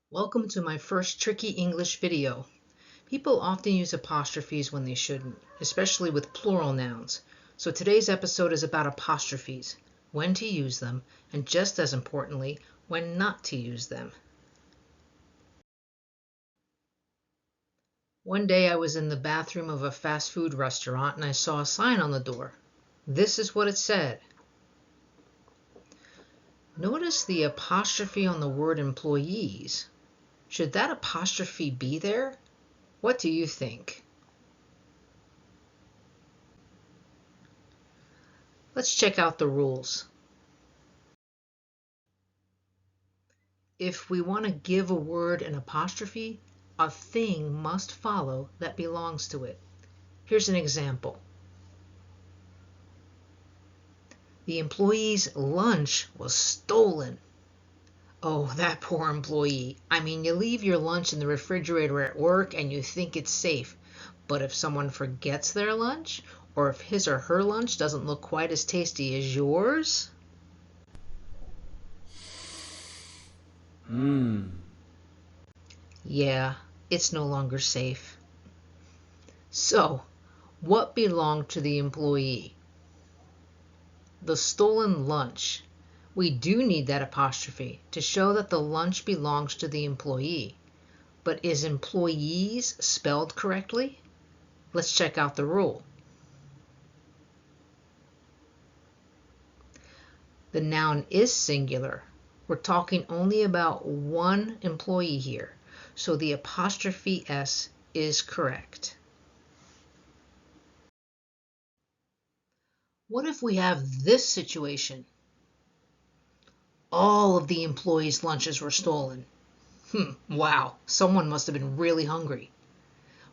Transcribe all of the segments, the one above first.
Welcome to my first tricky English video. People often use apostrophes when they shouldn't, especially with plural nouns. So today's episode is about apostrophes, when to use them, and just as importantly, when not to use them. One day I was in the bathroom of a fast food restaurant and I saw a sign on the door. This is what it said. Notice the apostrophe on the word employees. Should that apostrophe be there? What do you think? Let's check out the rules. If we want to give a word an apostrophe, a thing must follow that belongs to it. Here's an example. The employee's lunch was stolen. Oh, that poor employee. I mean, you leave your lunch in the refrigerator at work and you think it's safe. But if someone forgets their lunch, or if his or her lunch doesn't look quite as tasty as yours, yeah, it's no longer safe. So, what belonged to the employee? The stolen lunch. We do need that apostrophe to show that the lunch belongs to the employee. But is employees spelled correctly? Let's check out the rule. The noun is singular. We're talking only about one employee here, so the apostrophe S is correct. What if we have this situation? All of the employees' lunches were stolen. Wow, someone must have been really hungry.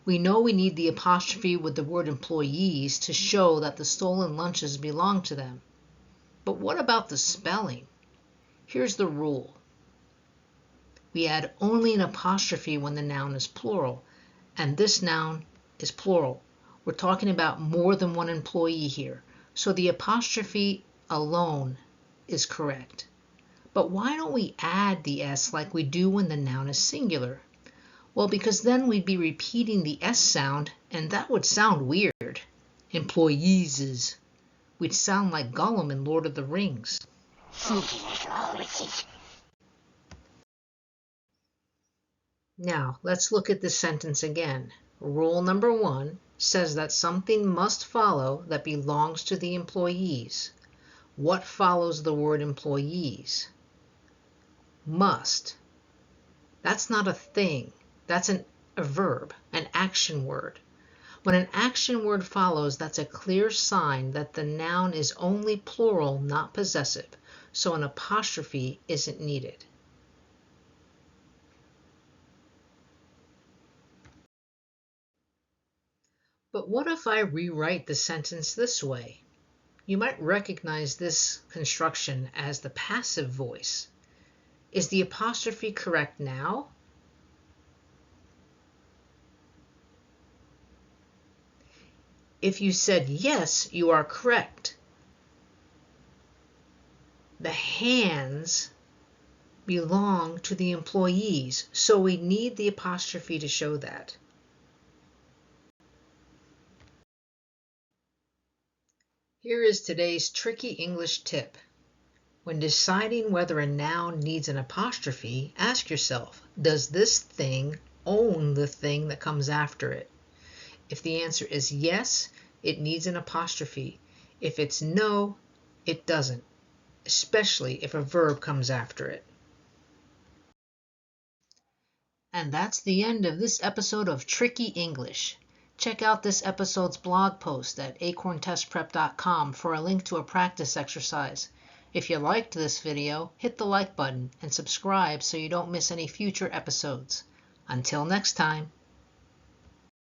We know we need the apostrophe with the word employees to show that the stolen lunches belong to them. But what about the spelling? Here's the rule. We add only an apostrophe when the noun is plural, and this noun is plural. We're talking about more than one employee here, so the apostrophe alone is correct. But why don't we add the S like we do when the noun is singular? Well, because then we'd be repeating the S sound, and that would sound weird. Employees. We'd sound like Gollum in Lord of the Rings. Now, let's look at this sentence again. Rule number 1 says that something must follow that belongs to the employees. What follows the word employees? Must. That's not a thing. That's a verb, an action word. When an action word follows, that's a clear sign that the noun is only plural, not possessive, so an apostrophe isn't needed. But what if I rewrite the sentence this way? You might recognize this construction as the passive voice. Is the apostrophe correct now? If you said yes, you are correct. The hands belong to the employees, so we need the apostrophe to show that. Here is today's tricky English tip. When deciding whether a noun needs an apostrophe, ask yourself, does this thing own the thing that comes after it? If the answer is yes, it needs an apostrophe. If it's no, it doesn't, especially if a verb comes after it. And that's the end of this episode of Tricky English. Check out this episode's blog post at acorntestprep.com for a link to a practice exercise. If you liked this video, hit the like button and subscribe so you don't miss any future episodes. Until next time.